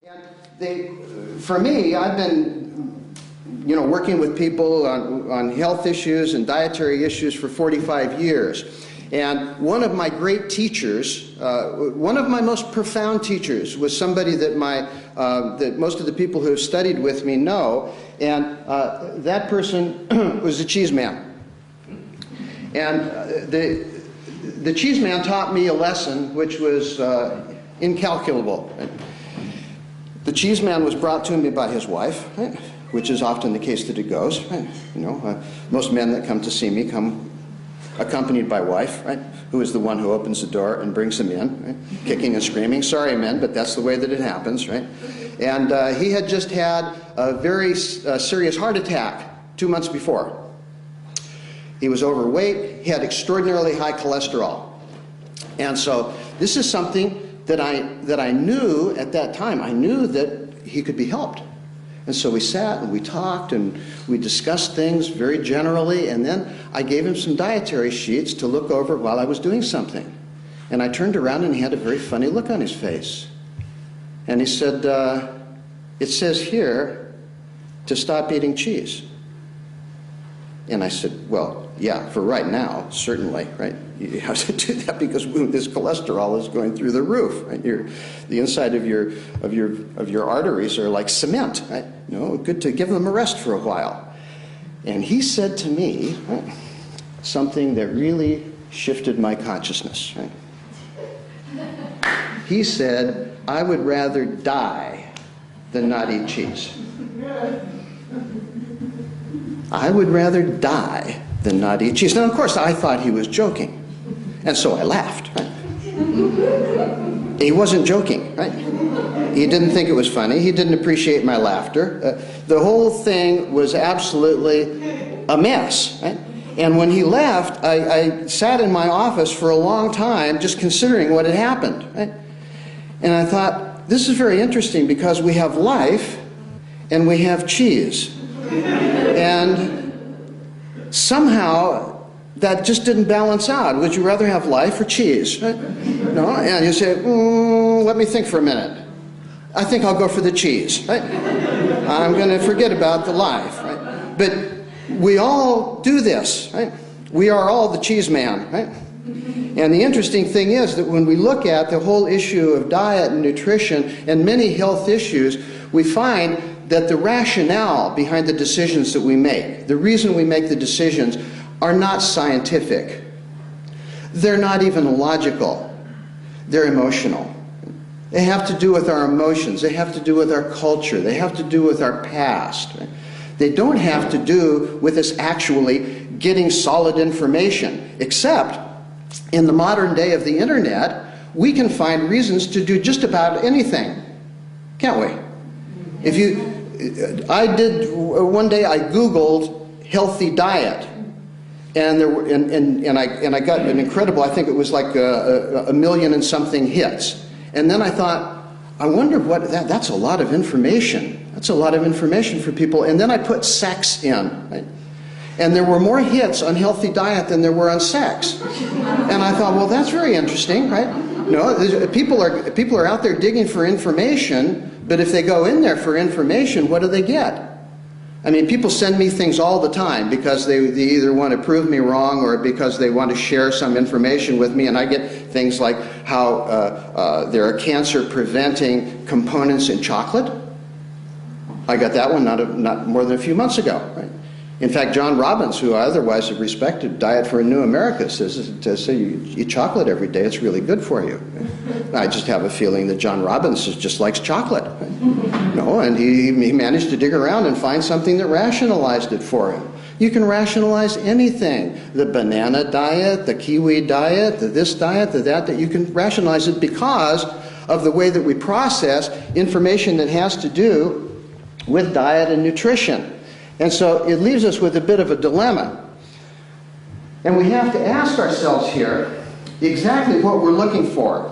And for me, I've been, working with people on health issues and dietary issues for 45 years. And one of my great teachers, one of my most profound teachers, was somebody that that most of the people who have studied with me know, and that person was the cheese man. And the cheese man taught me a lesson which was incalculable. The cheese man was brought to me by his wife, right? Which is often the case that it goes. Right? Most men that come to see me come accompanied by wife, right? Who is the one who opens the door and brings them in, right? Kicking and screaming. Sorry, men, but that's the way that it happens, right? And he had just had a very serious heart attack 2 months before. He was overweight. He had extraordinarily high cholesterol. And so this is something that I knew at that time. I knew that he could be helped. And so we sat and we talked and we discussed things very generally, and then I gave him some dietary sheets to look over while I was doing something. And I turned around and he had a very funny look on his face. And he said, it says here to stop eating cheese. And I said, well, yeah, for right now, certainly, right? You have to do that because this cholesterol is going through the roof, right? The inside of your arteries are like cement, right? Good to give them a rest for a while. And he said to me, right, something that really shifted my consciousness, right? He said, I would rather die than not eat cheese. I would rather die than not eat cheese. Now, of course, I thought he was joking. And so I laughed, right? He wasn't joking, right? He didn't think it was funny. He didn't appreciate my laughter. The whole thing was absolutely a mess, right? And when he left, I sat in my office for a long time just considering what had happened, right? And I thought, this is very interesting because we have life and we have cheese. And somehow that just didn't balance out. Would you rather have life or cheese? Right? No? And you say, let me think for a minute. I think I'll go for the cheese. Right? I'm going to forget about the life. Right? But we all do this. Right? We are all the cheese man. Right? And the interesting thing is that when we look at the whole issue of diet and nutrition and many health issues, we find that the rationale behind the decisions that we make, the reason we make the decisions, are not scientific. They're not even logical. They're emotional. They have to do with our emotions. They have to do with our culture. They have to do with our past. Right? They don't have to do with us actually getting solid information, except in the modern day of the internet, we can find reasons to do just about anything, can't we? One day I Googled healthy diet, and I got an incredible, I think it was like a million and something hits. And then I thought, I wonder what, that's a lot of information. That's a lot of information for people. And then I put sex in, right? And there were more hits on healthy diet than there were on sex. And I thought, well, that's very interesting, right? People are out there digging for information. But if they go in there for information, what do they get? I mean, people send me things all the time because they either want to prove me wrong or because they want to share some information with me, and I get things like how there are cancer-preventing components in chocolate. I got that one not more than a few months ago, right? In fact, John Robbins, who I otherwise have respected, Diet for a New America, says you eat chocolate every day, it's really good for you. I just have a feeling that John Robbins just likes chocolate. And he managed to dig around and find something that rationalized it for him. You can rationalize anything. The banana diet, the kiwi diet, the this diet, the that you can rationalize it because of the way that we process information that has to do with diet and nutrition. And so it leaves us with a bit of a dilemma. And we have to ask ourselves here exactly what we're looking for.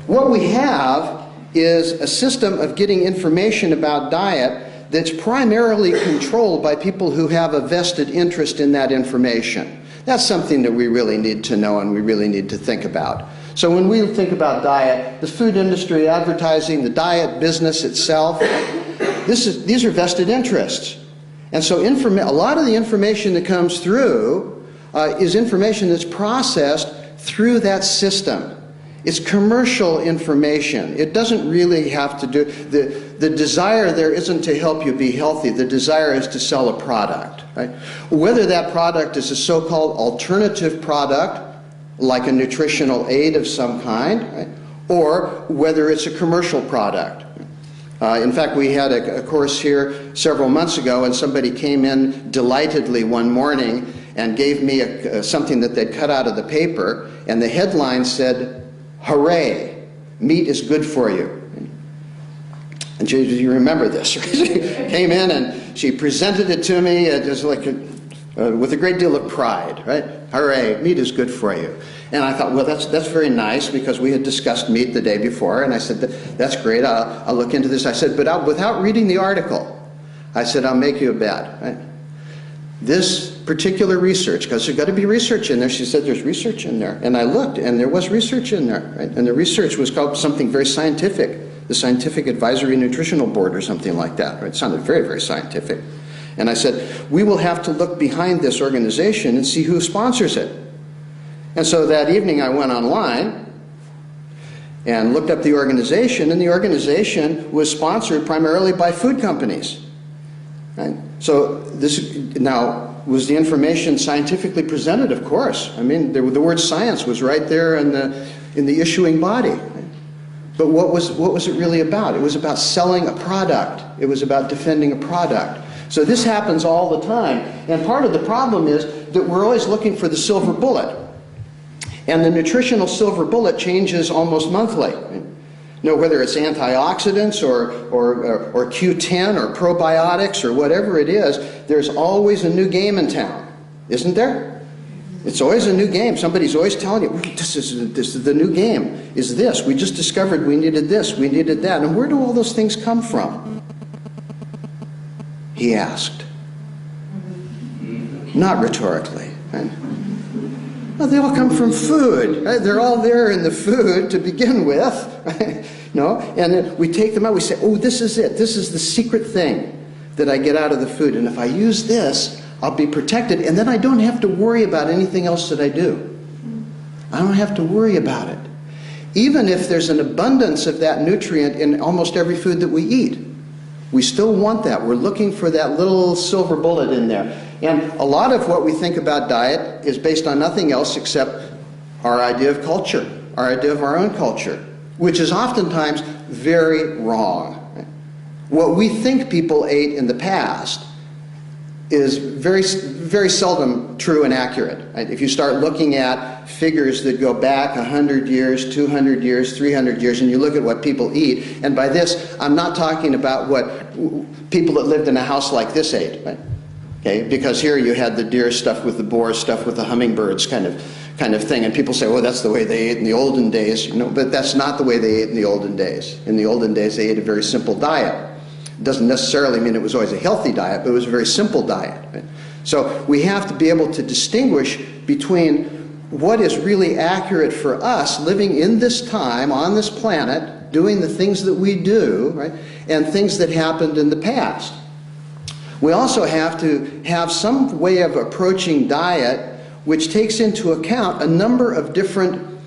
What we have is a system of getting information about diet that's primarily controlled by people who have a vested interest in that information. That's something that we really need to know and we really need to think about. So when we think about diet, the food industry, advertising, the diet business itself, these are vested interests. And so a lot of the information that comes through is information that's processed through that system. It's commercial information. It doesn't really have to do, the desire there isn't to help you be healthy. The desire is to sell a product, right? Whether that product is a so-called alternative product, like a nutritional aid of some kind, right? Or whether it's a commercial product. In fact, we had a course here several months ago, and somebody came in delightedly one morning and gave me something that they'd cut out of the paper, and the headline said, "Hooray, meat is good for you." And you remember this, right? She came in and she presented it to me just like with a great deal of pride, right? "Hooray, meat is good for you." And I thought, well, that's very nice, because we had discussed meat the day before, and I said, that's great, I'll look into this. I said, but without reading the article, I said, I'll make you a bet, right? This particular research, because there's got to be research in there. She said, there's research in there. And I looked, and there was research in there, right? And the research was called something very scientific, the Scientific Advisory Nutritional Board or something like that, right? It sounded very, very scientific. And I said, we will have to look behind this organization and see who sponsors it. And so that evening I went online and looked up the organization, and the organization was sponsored primarily by food companies. Right? So this, now, was the information scientifically presented? Of course. I mean, the word science was right there in the issuing body. Right? But what was it really about? It was about selling a product. It was about defending a product. So this happens all the time. And part of the problem is that we're always looking for the silver bullet. And the nutritional silver bullet changes almost monthly. You know, whether it's antioxidants or Q10 or probiotics or whatever it is, there's always a new game in town, isn't there? It's always a new game. Somebody's always telling you, this is the new game, is this. We just discovered we needed this, we needed that. And where do all those things come from? He asked. Not rhetorically. Right? Well, they all come from food, right? They're all there in the food to begin with, right? No? And then we take them out, we say, oh, this is it. This is the secret thing that I get out of the food. And if I use this, I'll be protected, and then I don't have to worry about anything else that I do. I don't have to worry about it. Even if there's an abundance of that nutrient in almost every food that we eat, we still want that. We're looking for that little silver bullet in there. And a lot of what we think about diet is based on nothing else except our idea of culture, our idea of our own culture, which is oftentimes very wrong. What we think people ate in the past is very, very seldom true and accurate. If you start looking at figures that go back 100 years, 200 years, 300 years, and you look at what people eat, and by this, I'm not talking about what people that lived in a house like this ate, right? Okay, because here you had the deer stuffed with the boar, stuffed with the hummingbirds kind of thing, and people say, well, that's the way they ate in the olden days, you know, but that's not the way they ate in the olden days. In the olden days, they ate a very simple diet. It doesn't necessarily mean it was always a healthy diet, but it was a very simple diet. Right? So we have to be able to distinguish between what is really accurate for us living in this time on this planet, doing the things that we do, right, and things that happened in the past. We also have to have some way of approaching diet which takes into account a number of different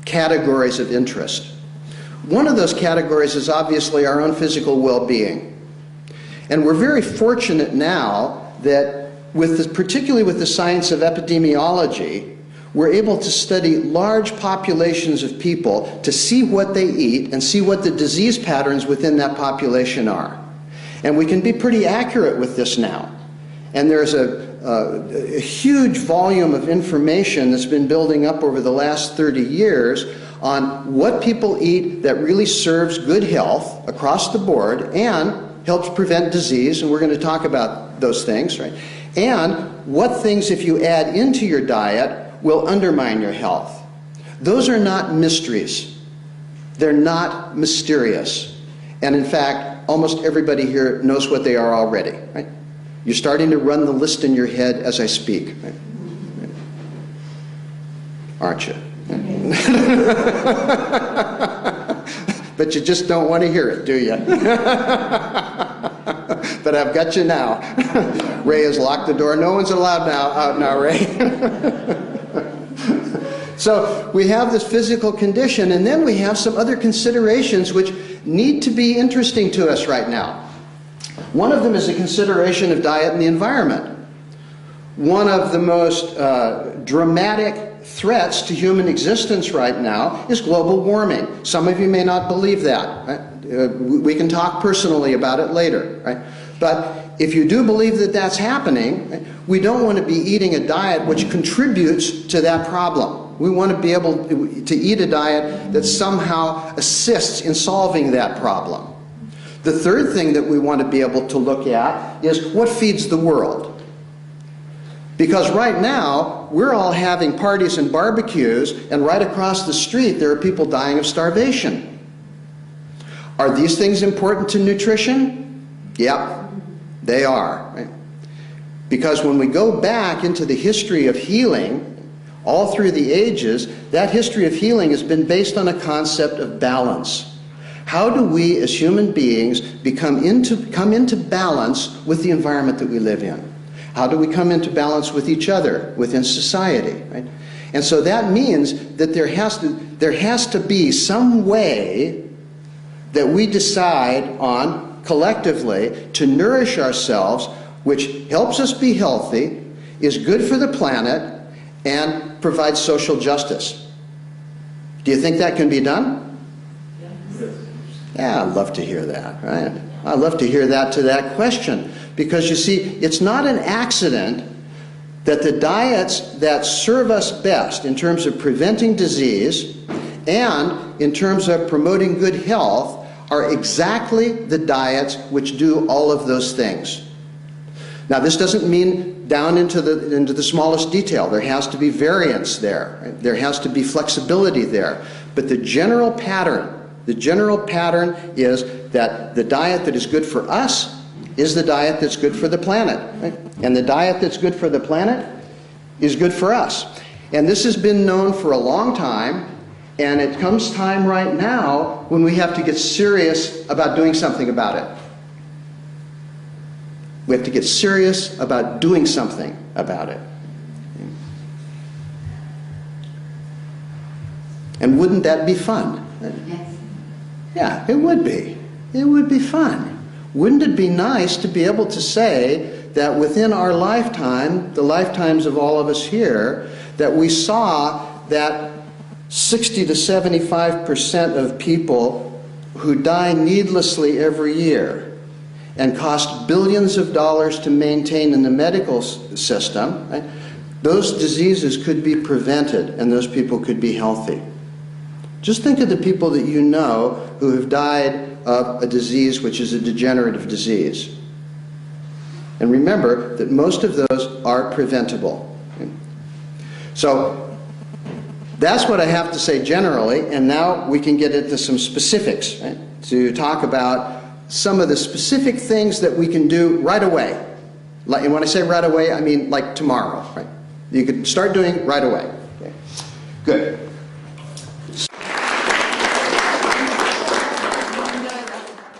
categories of interest. One of those categories is obviously our own physical well-being. And we're very fortunate now that, particularly with the science of epidemiology, we're able to study large populations of people to see what they eat and see what the disease patterns within that population are. And we can be pretty accurate with this now. And there's a huge volume of information that's been building up over the last 30 years on what people eat that really serves good health across the board and helps prevent disease, and we're going to talk about those things, right? And what things, if you add into your diet, will undermine your health. Those are not mysteries. They're not mysterious. And in fact, almost everybody here knows what they are already, right? You're starting to run the list in your head as I speak, right? aren't you? But you just don't want to hear it, do you? But I've got you now. Ray has locked the door. No one's allowed out now, Ray. So we have this physical condition, and then we have some other considerations which need to be interesting to us right now. One of them is a consideration of diet and the environment. One of the most dramatic threats to human existence right now is global warming. Some of you may not believe that. Right? We can talk personally about it later. Right? But if you do believe that that's happening, right, we don't want to be eating a diet which contributes to that problem. We want to be able to eat a diet that somehow assists in solving that problem. The third thing that we want to be able to look at is what feeds the world. Because right now, we're all having parties and barbecues, and right across the street, there are people dying of starvation. Are these things important to nutrition? Yep, they are. Right? Because when we go back into the history of healing, all through the ages, that history of healing has been based on a concept of balance. How do we as human beings come into balance with the environment that we live in? How do we come into balance with each other within society? Right? And so that means that there has to be some way that we decide on collectively to nourish ourselves, which helps us be healthy, is good for the planet, and provides social justice. Do you think that can be done? Yeah, I'd love to hear that, right? I'd love to hear that to that question. Because you see, it's not an accident that the diets that serve us best in terms of preventing disease and in terms of promoting good health are exactly the diets which do all of those things. Now, this doesn't mean down into the smallest detail. There has to be variance there. Right? There has to be flexibility there. But the general pattern is that the diet that is good for us is the diet that's good for the planet. Right? And the diet that's good for the planet is good for us. And this has been known for a long time, and it comes time right now when we have to get serious about doing something about it. We have to get serious about doing something about it. And wouldn't that be fun? Yes. Yeah, it would be. It would be fun. Wouldn't it be nice to be able to say that within our lifetime, the lifetimes of all of us here, that we saw that 60 to 75% of people who die needlessly every year and cost billions of dollars to maintain in the medical system, right? Those diseases could be prevented and those people could be healthy. Just think of the people that you know who have died of a disease which is a degenerative disease. And remember that most of those are preventable. Okay? So that's what I have to say generally, and now we can get into some specifics, right? To talk about some of the specific things that we can do right away. And when I say right away, I mean like tomorrow, right? You could start doing right away. Okay. Good.